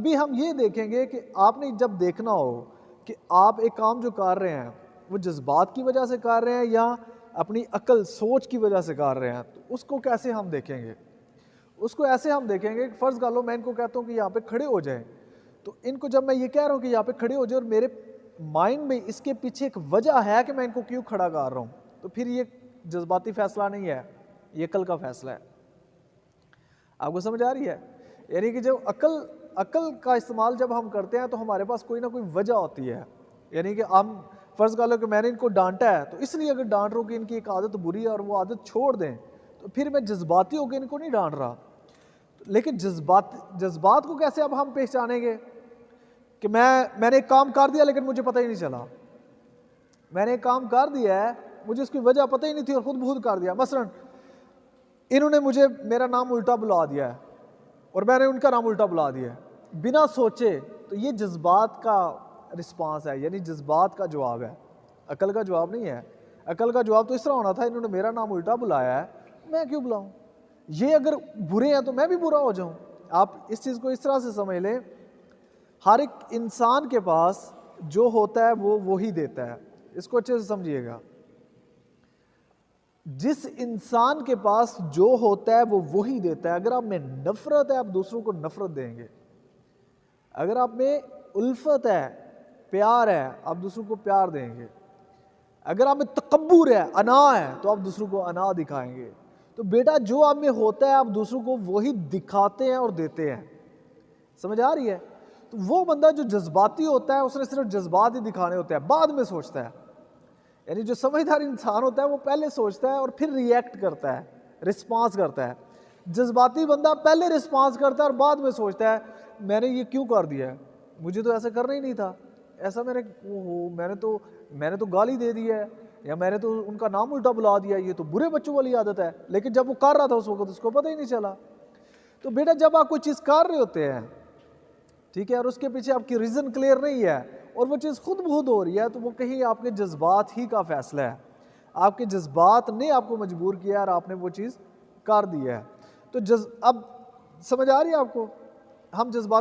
ابھی ہم یہ دیکھیں گے کہ آپ نے جب دیکھنا ہو کہ آپ ایک کام جو کر رہے ہیں وہ جذبات کی وجہ سے کر رہے ہیں یا اپنی عقل سوچ کی وجہ سے کر رہے ہیں، تو اس کو کیسے ہم دیکھیں گے؟ اس کو ایسے ہم دیکھیں گے کہ فرض کر لو میں ان کو کہتا ہوں کہ یہاں پہ کھڑے ہو جائیں، تو ان کو جب میں یہ کہہ رہا ہوں کہ یہاں پہ کھڑے ہو جائیں اور میرے مائنڈ میں اس کے پیچھے ایک وجہ ہے کہ میں ان کو کیوں کھڑا کر رہا ہوں، تو پھر یہ جذباتی فیصلہ نہیں ہے، یہ عقل کا فیصلہ ہے۔ آپ کو سمجھ آ رہی ہے؟ یعنی کہ جب عقل کا استعمال جب ہم کرتے ہیں تو ہمارے پاس کوئی نہ کوئی وجہ ہوتی ہے، یعنی کہ ہم فرض کر لو کہ میں نے ان کو ڈانٹا ہے، تو اس لیے اگر ڈانٹ رہا ہوں کہ ان کی ایک عادت بری ہے اور وہ عادت چھوڑ دیں، تو پھر میں جذباتی ہو کے ان کو نہیں ڈانٹ رہا۔ لیکن جذبات کو کیسے اب ہم پہچانیں گے کہ میں نے ایک کام کر دیا لیکن مجھے پتہ ہی نہیں چلا، میں نے ایک کام کر دیا ہے مجھے اس کی وجہ پتہ ہی نہیں تھی اور خود بخود کر دیا۔ مثلا انہوں نے مجھے میرا نام الٹا بلا دیا ہے اور میں نے ان کا نام الٹا بلا دیا ہے بنا سوچے، تو یہ جذبات کا رسپانس ہے، یعنی جذبات کا جواب ہے، عقل کا جواب نہیں ہے۔ عقل کا جواب تو اس طرح ہونا تھا انہوں نے میرا نام الٹا بلایا ہے، میں کیوں بلاؤں، یہ اگر برے ہیں تو میں بھی برا ہو جاؤں۔ آپ اس چیز کو اس طرح سے سمجھ لیں، ہر ایک انسان کے پاس جو ہوتا ہے وہ وہی دیتا ہے، اس کو اچھے سے سمجھیے گا۔ جس انسان کے پاس جو ہوتا ہے وہ وہی دیتا ہے۔ اگر آپ میں نفرت ہے آپ دوسروں کو نفرت دیں گے، اگر آپ میں الفت ہے پیار ہے آپ دوسروں کو پیار دیں گے، اگر آپ میں تکبر ہے انا ہے تو آپ دوسروں کو انا دکھائیں گے۔ تو بیٹا جو آپ میں ہوتا ہے آپ دوسروں کو وہی دکھاتے ہیں اور دیتے ہیں، سمجھ آ رہی ہے؟ تو وہ بندہ جو جذباتی ہوتا ہے اس نے صرف جذبات ہی دکھانے ہوتے ہیں، بعد میں سوچتا ہے، یعنی جو سمجھدار انسان ہوتا ہے وہ پہلے سوچتا ہے اور پھر ریئیکٹ کرتا ہے، رسپانس کرتا ہے۔ جذباتی بندہ پہلے رسپانس کرتا ہے اور بعد میں سوچتا ہے میں نے یہ کیوں کر دیا ہے، مجھے تو ایسا کرنا ہی نہیں تھا، ایسا میں نے تو گالی دے دی ہے یا میں نے تو ان کا نام الٹا بلا دیا، یہ تو برے بچوں والی عادت ہے، لیکن جب وہ کر رہا تھا اس وقت اس کو پتہ ہی نہیں چلا۔ تو بیٹا جب آپ کوئی چیز کر رہے ہوتے ہیں، ٹھیک ہے، اور اس کے پیچھے آپ کی ریزن کلیئر نہیں ہے اور وہ چیز خود بخود ہو رہی ہے، تو وہ کہیں آپ کے جذبات ہی کا فیصلہ ہے، آپ کے جذبات نے آپ کو مجبور کیا اور آپ نے وہ چیز کر دی ہے۔ تو اب سمجھ آ رہی ہے آپ کو؟ ہم جذبات